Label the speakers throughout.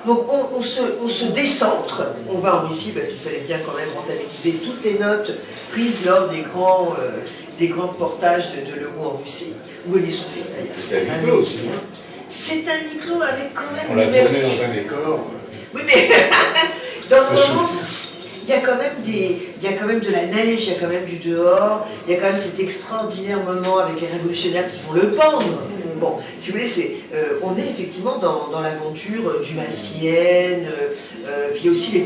Speaker 1: Donc on se décentre, on va en Russie parce qu'il fallait bien quand même rentabiliser toutes les notes prises lors des grands portages de l'euro en Russie, où est son fils d'ailleurs.
Speaker 2: C'est un huis clos aussi.
Speaker 1: C'est un huis clos avec quand même...
Speaker 2: On l'a tourné dans un décor.
Speaker 1: Oui, mais dans le moment, il y a quand même de la neige, il y a quand même du dehors, il y a quand même cet extraordinaire moment avec les révolutionnaires qui vont le pendre. Bon, si vous voulez, on est effectivement dans l'aventure du Massienne, puis aussi les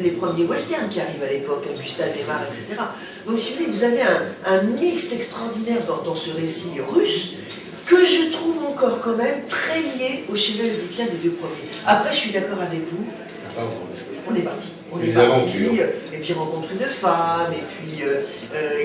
Speaker 1: premiers westerns qui arrivent à l'époque, Gustave Aimard, etc. Donc si vous voulez, vous avez un mixte extraordinaire dans ce récit russe, que je trouve encore quand même très lié au schéma oedipien des deux premiers. Après, je suis d'accord avec vous, on est parti. On est parti, et puis il rencontre une femme, et puis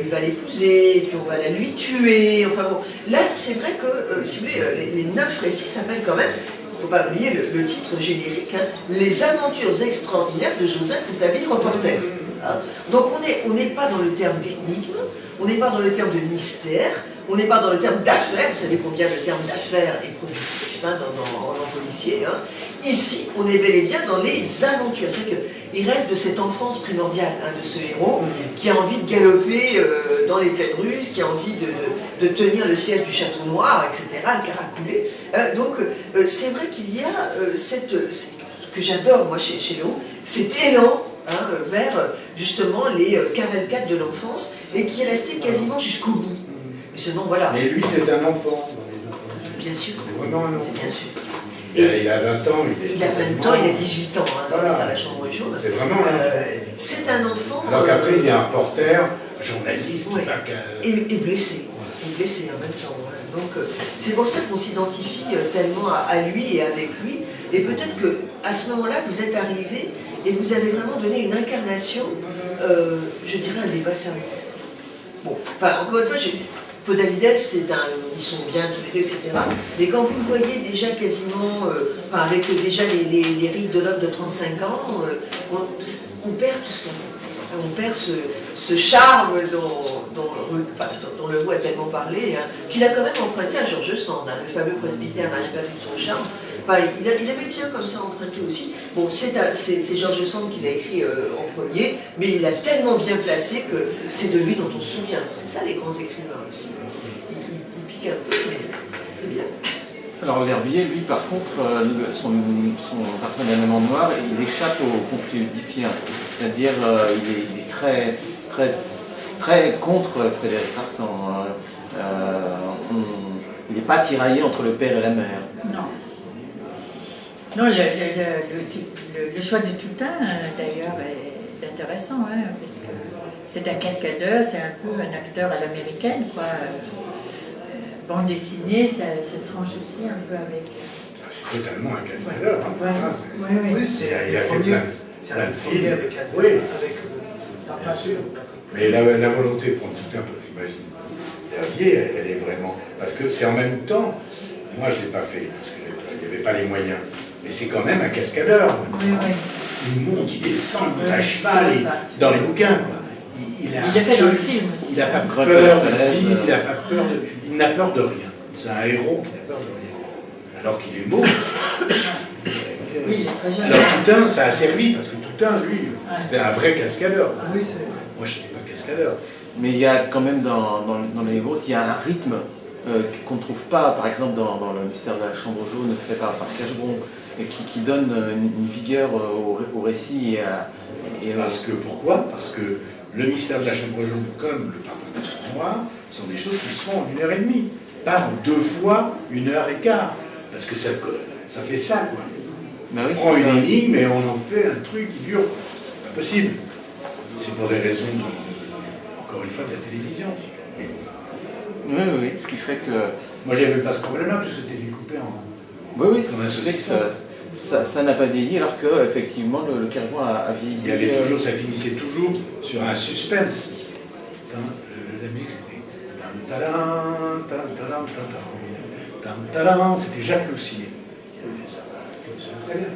Speaker 1: il va l'épouser, et puis on va la lui tuer. Enfin bon, là c'est vrai que, si vous voulez, les 9 récits s'appellent quand même, il ne faut pas oublier le titre générique, hein, Les aventures extraordinaires de Joseph Rouletabille, reporter. Hein. Donc on n'est pas dans le terme d'énigme, on n'est pas dans le terme de mystère, on n'est pas dans le terme d'affaires, vous savez combien le terme d'affaires est productif hein, en langue policier. Hein. Ici, on est bel et bien dans les aventures. C'est-à-dire qu'il reste de cette enfance primordiale hein, de ce héros qui a envie de galoper dans les plaines russes, qui a envie de tenir le siège du Château Noir, etc., le caracoulé. Donc, c'est vrai qu'il y a ce que j'adore, moi, chez Léo, cet élan hein, vers, justement, les cavalcades de l'enfance et qui est resté quasiment jusqu'au bout. Mais seulement, voilà.
Speaker 2: Mais lui, c'est un enfant.
Speaker 1: Bien sûr.
Speaker 2: C'est vraiment un enfant.
Speaker 1: C'est bien sûr.
Speaker 2: Il a 20 ans,
Speaker 1: il a 20 ans, il a 18 ans, hein, dans voilà. La chambre jaune.
Speaker 2: C'est vraiment un enfant.
Speaker 1: C'est un enfant...
Speaker 2: Alors qu'après, il y a un reporter, journaliste,
Speaker 1: ouais,
Speaker 2: et
Speaker 1: blessé. Et blessé en même temps. Hein. Donc, c'est pour ça qu'on s'identifie tellement à lui et avec lui. Et peut-être qu'à ce moment-là, vous êtes arrivé et vous avez vraiment donné une incarnation, je dirais, un débat sérieux. Bon, enfin, encore une fois, Podalides, ils sont bien tous les deux, etc. Mais quand vous le voyez déjà quasiment, avec déjà les rites de l'homme de 35 ans, on perd tout cela. On perd ce charme dont le mot a tellement parlé, hein, qu'il a quand même emprunté à George Sand, hein, le fameux presbytère n'a rien perdu de son charme. Enfin, il avait bien comme ça emprunté aussi. Bon, c'est George Sand qui l'a écrit en premier, mais il l'a tellement bien placé que c'est de lui dont on se souvient. C'est ça les grands écrivains aussi. Il pique un peu, mais c'est bien.
Speaker 3: Alors L'Herbier, lui, par contre, son partenaire d'élément noir, il échappe au conflit oedipien. C'est-à-dire, il est très, très, très contre Frédéric Larsan. Il n'est pas tiraillé entre le père et la mère.
Speaker 4: Non. Non, le choix de Toutain, d'ailleurs, est intéressant, hein, parce que c'est un cascadeur, c'est un peu un acteur à l'américaine, quoi. Bande dessinée, ça tranche aussi un peu avec...
Speaker 2: C'est totalement un cascadeur.
Speaker 4: Ouais.
Speaker 2: Hein.
Speaker 4: Oui,
Speaker 2: il a fait plein de films.
Speaker 5: Avec
Speaker 2: bien sûr. Mais la volonté de prendre Toutain, j'imagine, L'Herbier, elle est vraiment... Parce que c'est en même temps, moi je ne l'ai pas fait, parce qu'il n'y avait pas les moyens, mais c'est quand même un cascadeur.
Speaker 4: Oui.
Speaker 2: Il monte, il descend, il monte à cheval, dans les bouquins, quoi.
Speaker 4: Il l'a fait dans le film aussi.
Speaker 2: Il n'a pas peur de vivre, il n'a peur de rien. C'est un héros qui n'a peur de rien. Alors qu'il est mort.
Speaker 4: Oui, il est très jeune.
Speaker 2: Alors Toutain, ça a servi, parce que Toutain, lui, c'était un vrai cascadeur.
Speaker 5: Oui,
Speaker 2: moi, je n'étais pas cascadeur.
Speaker 3: Mais il y a quand même dans les vôtres, il y a un rythme qu'on ne trouve pas, par exemple, dans le mystère de la chambre jaune, fait par Cachebron, et qui donne une vigueur au récit.
Speaker 2: Pourquoi ? Parce que le mystère de la chambre jaune, comme le parfum de noir, sont des choses qui se font en 1h30, pas en 2 fois 1h15. Parce que ça fait ça, quoi.
Speaker 3: Ben oui,
Speaker 2: on prend une énigme et on en fait un truc qui dure. Pas possible. C'est pour des raisons, encore une fois, de la télévision.
Speaker 3: Oui, ce qui fait que...
Speaker 2: Moi, j'avais pas ce problème-là, puisque c'était découpé en...
Speaker 3: Oui, ce qui fait que ça n'a pas vieilli, alors qu'effectivement, le Carbon a vieilli.
Speaker 2: Il y avait toujours, ça finissait toujours sur un suspense. La musique, c'était... C'était Jacques Loussier qui avait fait ça. Très bien.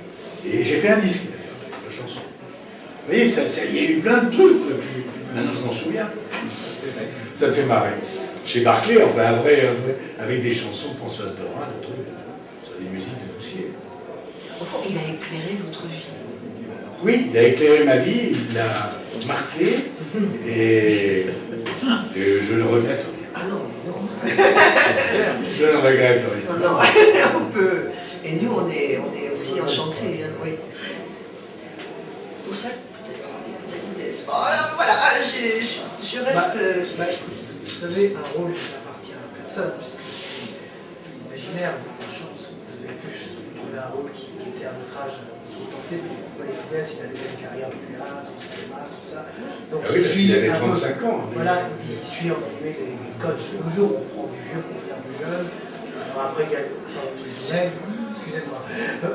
Speaker 2: Et j'ai fait un disque, la chanson. Vous voyez, il y a eu plein de trucs. Maintenant, je m'en souviens. Ça me fait marrer. Chez Barclay, enfin, avec des chansons de Françoise Dorin, sur des musiques de Loussier.
Speaker 1: Enfin, il a éclairé votre vie.
Speaker 2: Oui, il a éclairé ma vie, il l'a marqué, et je ne regrette rien.
Speaker 1: Ah non, non.
Speaker 2: Je ne regrette rien.
Speaker 1: Non, non, on peut. Et nous, on est aussi enchantés, hein, oui. Pour ça, peut-être. Oh, voilà, je reste.
Speaker 5: Vous savez, un rôle qui n'appartient à personne, puisque c'est imaginaire, par chance, vous avez pu trouver un rôle qui était à votre âge tenté, mais Valérie Dess, il a déjà une carrière de théâtre, au cinéma, tout ça. Donc
Speaker 2: Ah oui, parce qu'il avait 35 ans.
Speaker 5: Voilà, il suit entre guillemets les codes. Le jour où on prend du vieux pour faire du jeune, alors après il y a excusez-moi,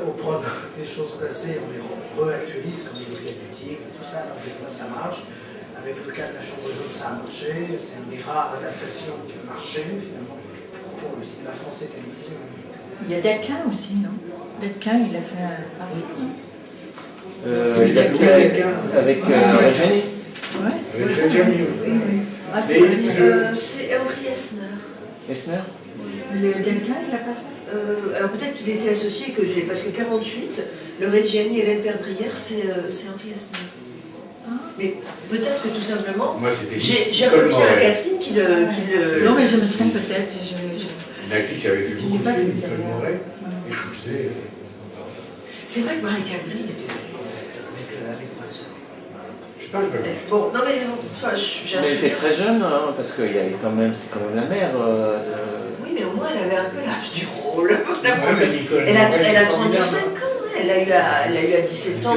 Speaker 5: on prend des choses passées, on les réactualise comme les obligations boutique, tout ça, alors des fois ça marche. Avec le cas de la chambre jaune, ça a marché, c'est une des rares adaptations qui a marché finalement pour le cinéma français télévisé.
Speaker 4: Il y a Daquin aussi, non? Daquin, il a fait un parfum.
Speaker 3: Il a fait avec Reggiani.
Speaker 4: Ouais.
Speaker 2: Avec Reggiani, oui.
Speaker 4: Ah, c'est
Speaker 2: Mais
Speaker 4: Reggiani.
Speaker 1: C'est Henri Esner.
Speaker 3: Esner.
Speaker 4: Le Daquin, il l'a pas fait?
Speaker 1: Alors peut-être qu'il était associé, que j'ai, parce que 48, le Reggiani et Hélène Perdrière, c'est Henri Esner. Mais peut-être que tout simplement,
Speaker 2: Moi, c'était
Speaker 1: j'ai recopié un casting qui le...
Speaker 4: Non, mais je me trompe peut-être.
Speaker 2: Une actrice qui avait fait beaucoup de films, Nicole Moret, et je faisais...
Speaker 1: C'est vrai que Marie Cagri était avec Brasseur.
Speaker 2: Je sais pas,
Speaker 1: Bon, non mais enfin, j'ai un
Speaker 3: Mais elle était
Speaker 1: souvenir.
Speaker 3: très jeune, hein, parce que c'est quand même la mère de...
Speaker 1: Oui, mais au moins elle avait un peu l'âge du rôle.
Speaker 2: Ouais, mais Nicole
Speaker 1: Elle a
Speaker 2: Moret,
Speaker 1: 35 ans, hein. Elle a eu à 17 ans.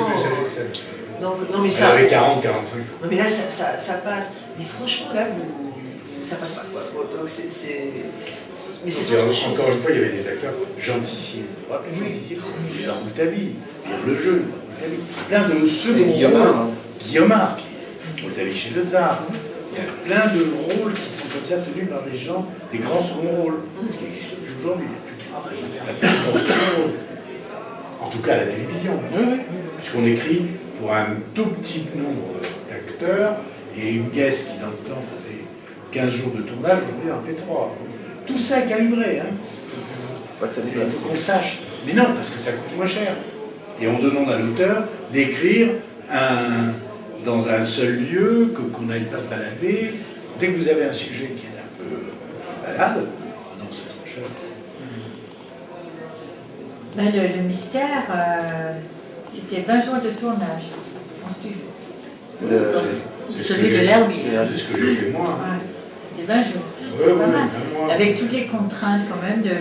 Speaker 1: Donc, non mais
Speaker 2: elle
Speaker 1: ça...
Speaker 2: avait 40, 45 ans.
Speaker 1: Non mais là ça passe. Mais franchement là ça passe pas quoi. Donc mais c'est autre chose.
Speaker 2: Encore une fois, il y avait des acteurs genticiers. Genticiers, il est dans Rouletabille, Pierre Lejeune, plein de seconds rôles. Guillaumard, qui est Rouletabille chez le Tsar. Il y a plein de rôles qui sont comme ça tenus par des gens, des grands seconds rôles. Ce qui existe plus aujourd'hui. Il n'y a plus de grands seconds rôles. En tout cas à la télévision. Puisqu'on écrit pour un tout petit nombre d'acteurs et une pièce qui dans le temps faisait 15 jours de tournage, aujourd'hui en fait 3. Tout ça est calibré, hein.
Speaker 3: Pas que ça
Speaker 2: Il
Speaker 3: déplace.
Speaker 2: faut qu'on le sache. Mais non, parce que ça coûte moins cher. Et on demande à l'auteur d'écrire dans un seul lieu, qu'on n'aille pas se balader. Dès que vous avez un sujet qui est un peu qui se balade, non, c'est trop cher.
Speaker 4: Ben, le mystère, c'était 20 jours de tournage en studio.
Speaker 2: C'est ce
Speaker 4: Celui
Speaker 2: que
Speaker 4: de
Speaker 2: j'ai-
Speaker 4: l'herbier.
Speaker 2: C'est ce que j'ai fait moi.
Speaker 4: Ouais, c'était 20 jours. C'était
Speaker 2: Ouais,
Speaker 4: pas
Speaker 2: ouais,
Speaker 4: mal.
Speaker 2: 20 mois.
Speaker 4: Avec toutes les contraintes quand même de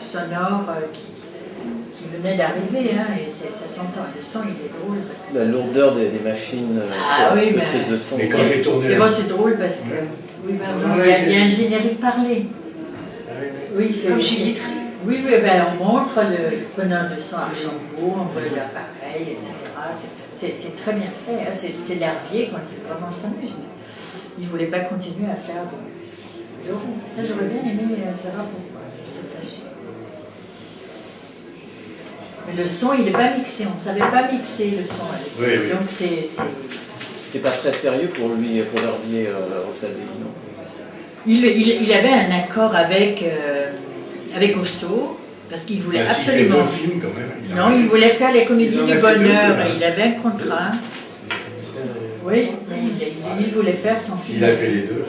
Speaker 4: sonore qui venaient d'arriver, hein, et ça s'entend. Le son, il est drôle. Parce que...
Speaker 3: La lourdeur des machines
Speaker 4: Ah oui,
Speaker 3: de
Speaker 4: mais-
Speaker 3: prise de son.
Speaker 2: Mais quand j'ai tourné
Speaker 4: Et
Speaker 2: la...
Speaker 4: bon, c'est drôle parce que oui, maintenant, il y a un générique parlé. Oui, c'est
Speaker 1: Comme chez Guitry.
Speaker 4: Oui, oui, ben, on montre le preneur de son Archambault, on voit l'appareil, etc. C'est très bien fait. Hein. C'est l'herbier quand il vraiment s'amuse. Il ne voulait pas continuer à faire de rond. Ça, j'aurais bien aimé savoir pourquoi. Il s'est fâché. Mais le son, il n'est pas mixé. On ne savait pas mixer le son.
Speaker 2: Oui, oui.
Speaker 4: Donc,
Speaker 3: C'était pas très sérieux pour lui, pour l'herbier Rouletabille, non?
Speaker 4: il avait un accord avec Osso, parce qu'il voulait
Speaker 2: Ainsi fait
Speaker 4: absolument...
Speaker 2: deux films quand même.
Speaker 4: Non, il voulait faire les comédies
Speaker 2: Il en a
Speaker 4: du
Speaker 2: fait
Speaker 4: bonheur,
Speaker 2: deux, là.
Speaker 4: et il avait un contrat. Oui, mais il voulait faire son film.
Speaker 2: S'il a fait les deux,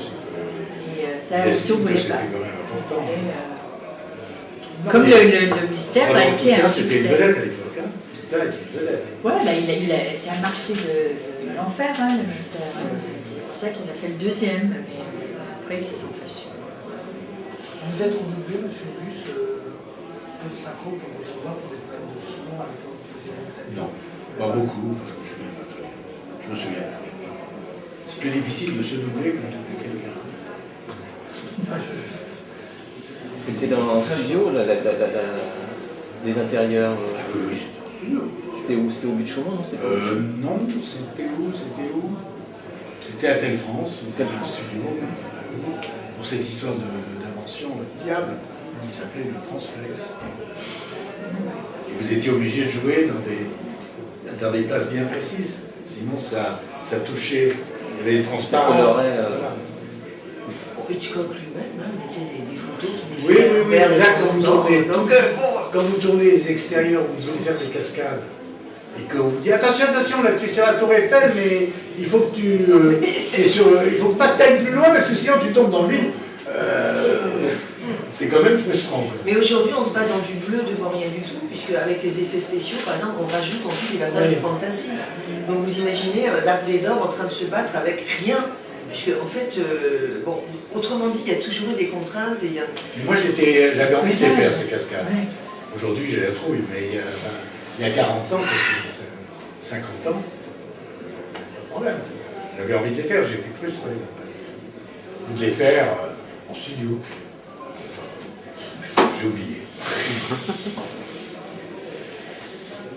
Speaker 4: Et ça,
Speaker 2: c'est
Speaker 4: Osso ne voulait
Speaker 2: c'était
Speaker 4: pas.
Speaker 2: quand même important.
Speaker 4: Et, comme le mystère a été un
Speaker 2: C'était une
Speaker 4: succès.
Speaker 2: vedette à l'époque. Hein. Là, était une vedette.
Speaker 4: Ouais, c'est un marché de l'enfer, hein, le mystère. Hein. C'est pour ça qu'il a fait le deuxième, mais après ils se sont fâchés.
Speaker 5: Vous êtes renouvelé, monsieur Bus, post-synchro pour votre voix, pour des problèmes de son à l'époque où vous faisiez Rouletabille?
Speaker 2: Non, pas beaucoup. Enfin, je me souviens pas très bien. Je me souviens pas. C'est plus difficile de se doubler que de doubler quelqu'un.
Speaker 3: C'était dans un studio, les intérieurs.
Speaker 2: Ah oui, oui, c'était en studio.
Speaker 3: C'était où? C'était au but de Chaumont, non? C'était pas au but de Chaumont.
Speaker 2: Non, c'était où? C'était à Telle France,
Speaker 3: Telle
Speaker 2: un
Speaker 3: France.
Speaker 2: studio, pour cette histoire d'invention diable, qui s'appelait le Transflex. Et vous étiez obligé de jouer dans des places bien précises, sinon ça touchait, il y avait des transparences.
Speaker 3: Colorait,
Speaker 2: Voilà.
Speaker 1: Hitchcock lui-même, hein, mettait des photos qui
Speaker 2: Oui,
Speaker 1: défilaient
Speaker 2: oui, oui,
Speaker 1: vers
Speaker 2: mais
Speaker 1: le
Speaker 2: là,
Speaker 1: temps
Speaker 2: quand
Speaker 1: en
Speaker 2: vous
Speaker 1: temps.
Speaker 2: tournez-
Speaker 1: Donc, bon,
Speaker 2: quand vous tournez les extérieurs, vous devez faire des cascades, et qu'on vous dit attention, attention, là tu es sur la tour Eiffel, mais il faut que il faut pas que tu ailles plus loin parce que sinon tu tombes dans le vide. C'est quand même frustrant. Quoi.
Speaker 1: Mais aujourd'hui, on se bat dans du bleu devant rien du tout, puisque avec les effets spéciaux, par exemple, on rajoute ensuite des passages de fantasy. Donc vous imaginez Darth Vader en train de se battre avec rien, puisque en fait, bon, autrement dit, il y a toujours eu des contraintes. Et
Speaker 2: moi, j'avais envie de les faire, ces cascades. Aujourd'hui, j'ai la trouille, mais il y a 40 ans, 50 ans, pas de problème. J'avais envie de les faire, j'étais frustré. De les faire en studio. J'ai oublié.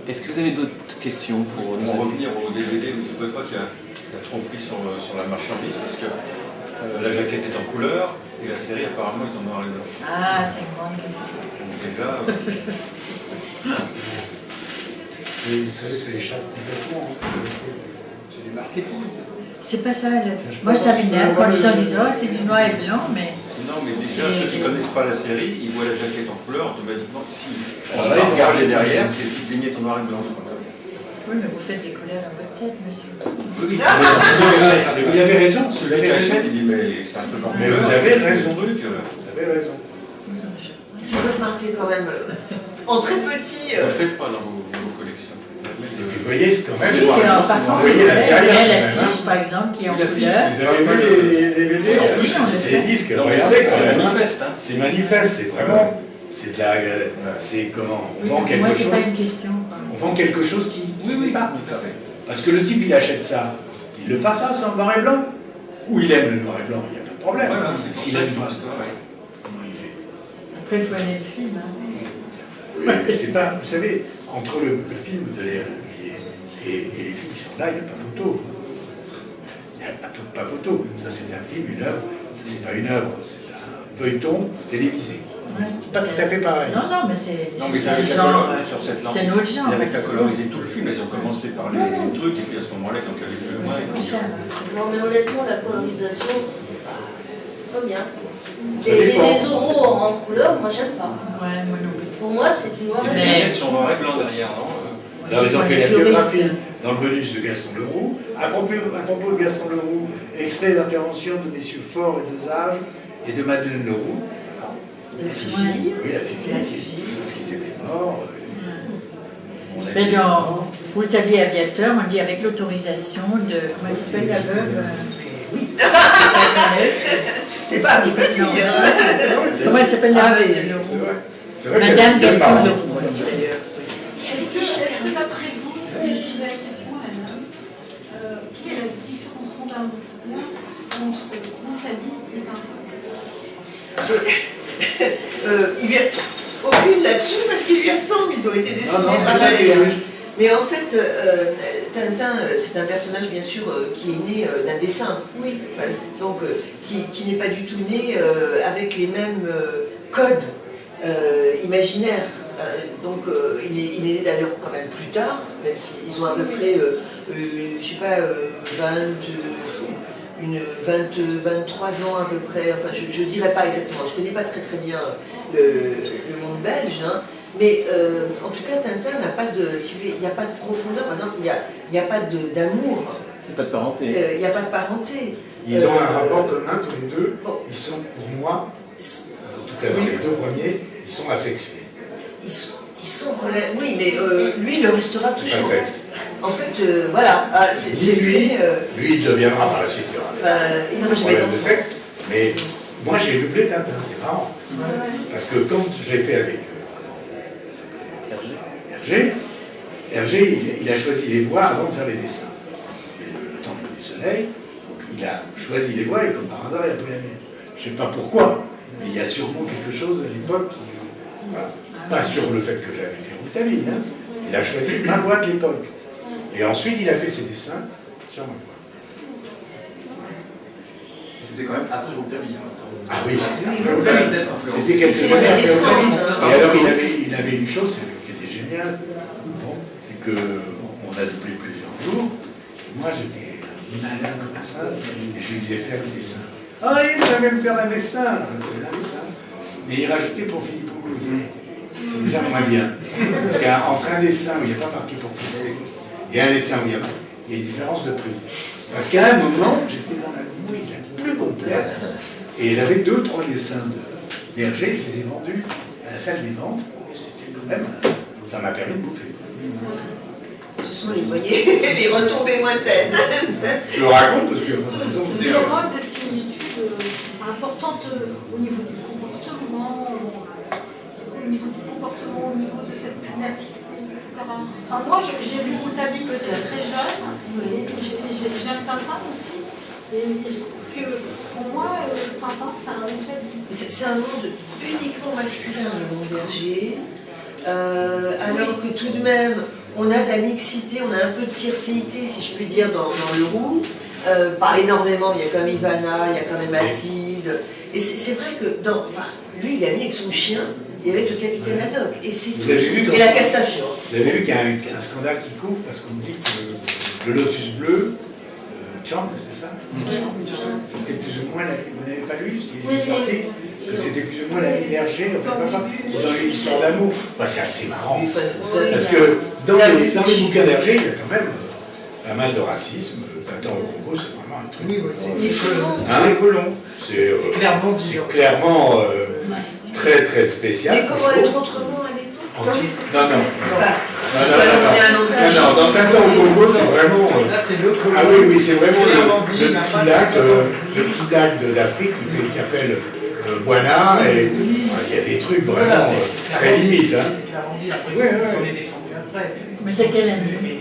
Speaker 3: Est-ce que vous avez d'autres questions pour nous
Speaker 6: revenir au DVD où tu vois qu'il y a la tromperie sur la marchandise parce que la jaquette est en couleur et la série apparemment est en noir et blanc.
Speaker 4: Ah, c'est une grande question.
Speaker 6: Donc déjà.
Speaker 2: Mais vous savez, ça échappe complètement. C'est du marketing.
Speaker 4: C'est pas ça. Moi, ça m'énerve quand les gens disent oh, c'est du noir et blanc, mais.
Speaker 6: Non, mais déjà, ceux qui ne connaissent pas la série, ils voient la jaquette en couleur, automatiquement, si on
Speaker 2: va
Speaker 6: se regarder derrière, parce qu'il y a des petites vignettes en noir et blanc, je crois.
Speaker 4: Oui, mais vous faites les couleurs dans votre tête, monsieur.
Speaker 6: Oui,
Speaker 2: Vous avez raison,
Speaker 6: celui qui achète, il dit, mais c'est un peu normal.
Speaker 2: Mais vous avez raison.
Speaker 6: Son truc.
Speaker 2: Vous avez raison.
Speaker 1: ça peut marquer quand même en très petit.
Speaker 6: Vous ne le faites pas dans vos collections.
Speaker 2: Vous voyez, c'est quand même.
Speaker 4: Si, parfois,
Speaker 2: vous voyez l'intérieur.
Speaker 4: il y a l'affiche, par exemple, qui est en couleur.
Speaker 2: Vous avez vu les DVD?
Speaker 4: Si, on le
Speaker 2: C'est
Speaker 4: fait.
Speaker 2: les disques.
Speaker 6: Non, mais
Speaker 2: Regardez,
Speaker 6: c'est manifeste. Hein.
Speaker 2: C'est manifeste, c'est vraiment. C'est de la. C'est comment? On vend quelque
Speaker 4: Moi, c'est
Speaker 2: chose.
Speaker 4: pas une question.
Speaker 2: On vend quelque chose qui.
Speaker 6: Oui,
Speaker 2: pas.
Speaker 6: tout à fait.
Speaker 2: Parce que le type, il achète ça. Il le passe ça, c'est en noir et blanc. Ou il aime le noir et blanc, il n'y a pas de problème.
Speaker 6: Voilà,
Speaker 2: S'il aime pas, comment il fait?
Speaker 4: Après, il faut aimer le film. Hein.
Speaker 2: Oui, mais c'est pas. Vous savez, entre le film de l'air et les films qui sont là, il n'y a pas photo. Il n'y a pas photo. Ça, c'est un film, une œuvre. Ça, c'est pas une œuvre, c'est un feuilleton télévisé.
Speaker 4: Ouais.
Speaker 2: C'est pas tout à fait pareil.
Speaker 4: Non, mais c'est.
Speaker 6: Non, mais c'est avec
Speaker 4: genre.
Speaker 6: sur cette lampe.
Speaker 4: C'est notre genre.
Speaker 6: Et avec la colorisé tout le film, ils ont commencé par les trucs, et puis à ce moment-là, ils ont calé plus loin.
Speaker 4: C'est plus cher.
Speaker 7: Non, mais honnêtement, la colorisation, c'est pas bien.
Speaker 2: Ça dépend.
Speaker 7: Les oraux en couleur, moi, j'aime pas.
Speaker 4: Ouais, moi non plus.
Speaker 7: Pour moi, c'est du noir et
Speaker 6: Les
Speaker 7: blanc.
Speaker 6: vignettes sont noir et blanc derrière, non
Speaker 2: Alors, ils ont fait la
Speaker 4: Les
Speaker 2: biographie
Speaker 4: puristes.
Speaker 2: dans le bonus de Gaston Leroux. À propos de Gaston Leroux, extrait d'intervention de messieurs Faure et Dosage et de Madeleine Leroux.
Speaker 1: La Fifi.
Speaker 2: Oui, la Fifi, parce qu'ils étaient morts.
Speaker 4: Mais dans Rouletabille Aviateur, on dit avec l'autorisation de. Comment elle s'appelle la veuve?
Speaker 1: Oui. C'est pas un petit.
Speaker 4: Comment elle s'appelle la
Speaker 1: Ah,
Speaker 4: veuve?
Speaker 1: mais
Speaker 2: C'est vrai. C'est vrai que
Speaker 4: Madame
Speaker 2: j'aime
Speaker 4: Gaston
Speaker 2: pas.
Speaker 4: Leroux.
Speaker 8: Est-ce que d'après vous, je me suis posé la question à madame, quelle est la différence fondamentale entre Rouletabille et Tintin?
Speaker 1: Il y a aucune là-dessus parce qu'ils lui ressemblent, ils ont été dessinés
Speaker 2: Non, c'est
Speaker 1: pareil.
Speaker 2: pas juste.
Speaker 1: Mais en fait, Tintin, c'est un personnage bien sûr qui est né d'un dessin.
Speaker 8: Oui.
Speaker 1: Donc qui n'est pas du tout né avec les mêmes codes imaginaires. Donc il est né d'ailleurs quand même plus tard, même s'ils ont à peu près, je sais pas, 23 ans à peu près, enfin je dirais pas exactement, je connais pas très bien le monde belge, hein, mais en tout cas Tintin n'a pas de, si vous voulez, il n'y a pas de profondeur, par exemple, il n'y a pas d'amour,
Speaker 3: Il n'y a pas de parenté.
Speaker 1: il n'y a pas de parenté.
Speaker 2: Ils ont un rapport commun tous les deux.
Speaker 1: Bon.
Speaker 2: Ils sont, pour moi, en tout cas dans les deux premiers, ils sont asexués.
Speaker 1: Ils sont oui, mais lui, il le restera
Speaker 2: Pas
Speaker 1: toujours.
Speaker 2: de sexe.
Speaker 1: En fait, voilà, c'est lui.
Speaker 2: Lui, il deviendra par la suite. Il y aura
Speaker 1: Il
Speaker 2: des
Speaker 1: n'aura jamais
Speaker 2: problèmes de
Speaker 1: d'enfant.
Speaker 2: sexe. Mais moi, j'ai doublé Tintin, c'est marrant. Parce que quand je l'ai fait avec Hergé, il a choisi les voix avant de faire les dessins. Et le Temple du Soleil, donc il a choisi les voix et comme par hasard, il a pris la mienne. Je ne sais pas pourquoi, mais il y a sûrement quelque chose à l'époque qui. Voilà. Pas sur le fait que j'avais fait Rouletabille, hein. Il a choisi ma voix de l'époque. Et ensuite, il a fait ses dessins sur ma voix.
Speaker 9: C'était quand même après Rouletabille en même temps.
Speaker 2: Ah oui,
Speaker 9: Ça a peut-être influencé.
Speaker 2: c'était quelques
Speaker 1: C'est les
Speaker 2: années
Speaker 1: années
Speaker 2: après
Speaker 1: 30,
Speaker 2: Rouletabille.
Speaker 1: hein.
Speaker 2: Et alors, il avait une chose qui était géniale, bon, c'est qu'on a doublé plusieurs jours. Et moi, j'étais malade comme ça, et je lui disais faire des dessins. Ah, il va même faire un dessin. Je faisais un dessin. Mais il rajoutait pour Philippe Auguste. C'est des déjà moins bien. Parce qu'entre un dessin où il n'y a pas marqué pour faire et un dessin où il y a une différence de prix. Parce qu'à un moment, j'étais dans la mouise la plus complète, et j'avais 2 ou 3 dessins d'Hergé, je les ai vendus à la salle des ventes, et c'était quand même, ça m'a permis de bouffer.
Speaker 1: Ce sont les les retombées lointaines.
Speaker 2: Je le raconte parce que...
Speaker 8: Il y a quand même des similitudes importantes au niveau du comportement, au niveau de cette pugnacité, etc. Enfin, moi, j'ai lu Rouletabille très jeune, et j'aime Tintin aussi, et je trouve que pour moi, Tintin, c'est un effet.
Speaker 1: C'est un monde uniquement masculin, le monde d'Hergé, alors que tout de même, on a de la mixité, on a un peu de tiercéité, si je puis dire, dans le roux. Par énormément, il y a quand même Ivana, il y a quand même Mathilde. Et c'est vrai que lui, il a mis avec son chien et avec le capitaine Haddock. Et c'est tout. Et la Castafiore.
Speaker 2: Vous avez vu qu'il y a un scandale qui couvre parce qu'on dit que le Lotus bleu, Chang, c'est ça? C'était plus ou moins vous n'avez pas lu? C'était plus ou moins la vie d'Hergé. Enfin, ils ont eu une histoire d'amour. Enfin, c'est assez marrant. Parce que dans les bouquins d'Hergé, il y a quand même pas mal de racisme. Tintin au Congo, c'est vraiment un truc.
Speaker 5: Oui,
Speaker 2: c'est colon. C'est clairement très très spécial.
Speaker 1: Mais comment être autrement à l'époque?
Speaker 2: Non.
Speaker 1: Non,
Speaker 2: dans Tintin au Congo, c'est vraiment.
Speaker 5: Là, c'est le colon.
Speaker 2: Ah oui, c'est vraiment le petit lac d'Afrique qui appelle Boana, et il y a des trucs vraiment très limites.
Speaker 5: C'est Clavandi, après, on est défendu après.
Speaker 4: Mais c'est quelle année?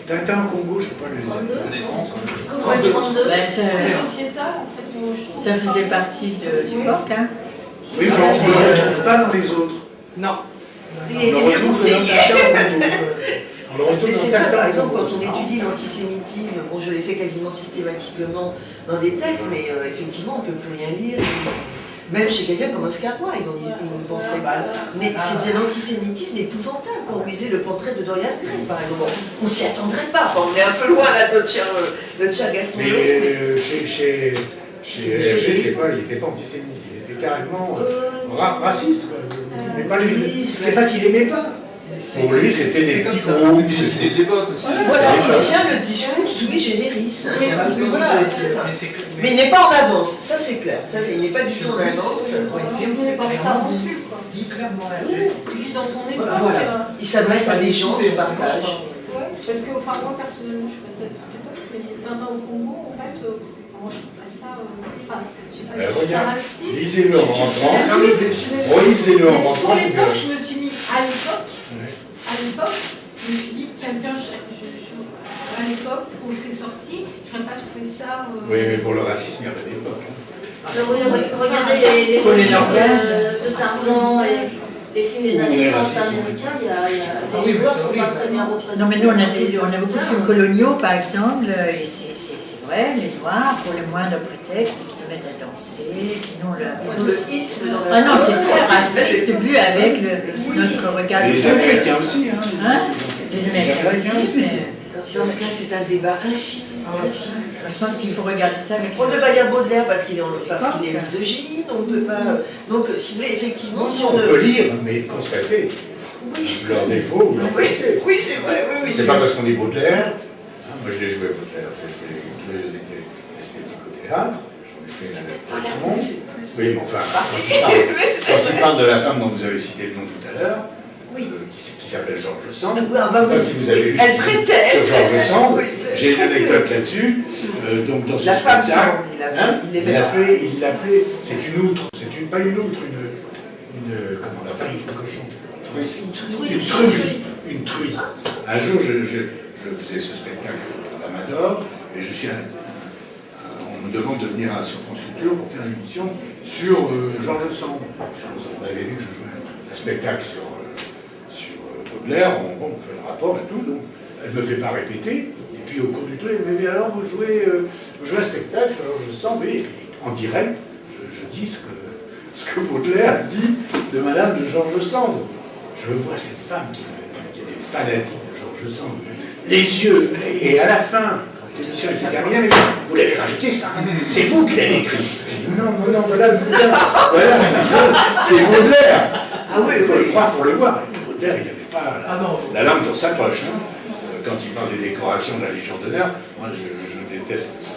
Speaker 2: Tintin au Congo, je ne sais pas le dire.
Speaker 9: Années 30.
Speaker 7: Comment être 32
Speaker 8: Sociétal, en fait, moi, je trouve.
Speaker 4: Ça faisait partie de l'époque, hein?
Speaker 2: Oui, mais on ne le retrouve pas dans les autres.
Speaker 5: Non.
Speaker 1: Il était mieux conseillé.
Speaker 2: On le retrouve
Speaker 1: Mais c'est
Speaker 2: dans
Speaker 1: vrai,
Speaker 2: Tintin
Speaker 1: par
Speaker 2: au
Speaker 1: exemple,
Speaker 2: Congo.
Speaker 1: quand on étudie l'antisémitisme, bon, je l'ai fait quasiment systématiquement dans des textes, mais effectivement, on ne peut plus rien lire. Même chez quelqu'un comme Oscar Wilde, on n'y penserait pas. Mais c'est bien l'antisémitisme épouvantable quand on lisait le portrait de Dorian Gray, par exemple. Bon, on s'y attendrait pas, enfin, on est un peu loin là de notre cher Gaston Leroux.
Speaker 2: Mais chez Hergé, c'est pas, il n'était pas antisémite, il était carrément raciste. C'est pas qu'il aimait pas. Pour lui, c'était des petits groupes.
Speaker 9: C'était de l'époque aussi.
Speaker 1: Voilà, il tient le discours sui generis. Mais il n'est pas en avance, ça c'est clair. Il n'est pas du tout en avance.
Speaker 5: Clairement,
Speaker 8: Il vit dans son époque.
Speaker 1: Voilà. Il s'adresse à des gens qui partagent.
Speaker 8: Ouais, parce que, enfin, moi personnellement, je suis pas de cette époque, mais Tintin au Congo, en fait, moi je trouve pas ça.
Speaker 2: Regarde, lisez-le en rentrant.
Speaker 1: Non, mais
Speaker 2: Relisez-le en
Speaker 8: pour
Speaker 2: rentrant.
Speaker 8: l'époque, je me suis mis à l'époque, je me suis dit, quelqu'un, à l'époque où c'est sorti, je n'aurais pas trouvé ça.
Speaker 2: Oui, mais pour le racisme, il y avait l'époque.
Speaker 7: Regardez les
Speaker 4: Pour les
Speaker 7: films
Speaker 4: langages.
Speaker 7: de Tarzan et les films des années 30 américains, il y a les Noirs ne sont pas très bien représentés.
Speaker 4: Non, mais nous, on a beaucoup de films coloniaux, par exemple, et c'est vrai, les Noirs, pour le moindre prétexte, ils se mettent à danser, qui n'ont le... Ah non, c'est très raciste, vu avec notre regard.
Speaker 2: Et les Américains aussi.
Speaker 4: Hein? Les Américains aussi, mais...
Speaker 1: Dans ce cas, c'est un débat infini.
Speaker 4: Je pense qu'il faut regarder ça avec...
Speaker 1: On ne peut pas lire Baudelaire parce qu'il est misogyne, on ne peut pas... Donc, si vous voulez, effectivement, si on
Speaker 2: On
Speaker 1: ne...
Speaker 2: peut lire, mais constater
Speaker 1: Oui.
Speaker 2: leurs défauts ou leurs qualités.
Speaker 1: Oui, c'est vrai, oui.
Speaker 2: C'est pas parce qu'on dit Baudelaire. Moi, je l'ai joué Baudelaire. J'ai joué les curiosités esthétiques au théâtre. J'en ai fait une adaptation. Oui, mais enfin, quand il parle de la femme dont vous avez cité le nom tout à l'heure, qui s'appelle Georges Sand. Je ne sais pas si vous avez lu
Speaker 1: Elle prêtait.
Speaker 2: sur Georges Sand. J'ai une anecdote là-dessus. Donc dans ce
Speaker 1: La femme
Speaker 2: spectacle,
Speaker 1: Sand, il l'appelait, c'est une outre, pas une outre, comment on l'appelle, un cochon. Une truie. Un jour, je faisais ce spectacle à l'Amador, et on me demande de venir sur France Culture pour faire une émission sur Georges Sand. On avait vu que je jouais un spectacle sur Baudelaire, on fait le rapport et tout, donc elle ne me fait pas répéter, et puis au cours du truc, elle me dit alors vous jouez un spectacle sur Georges Sand, mais en direct, je dis ce que Baudelaire dit de Madame de Georges Sand. Je vois cette femme qui était fanatique de Georges Sand, les yeux, et à la fin, l'émission était terminée, mais vous l'avez rajouté ça, c'est vous qui l'avez écrit. J'ai dit non, voilà, c'est Baudelaire. Ah oui,
Speaker 2: Il faut
Speaker 1: oui.
Speaker 2: le croire pour le voir. Et Baudelaire, il n'avait pas
Speaker 5: Ah non.
Speaker 2: la langue dans sa poche. Hein. Quand il parle des décorations de la Légion d'honneur, moi je déteste ça.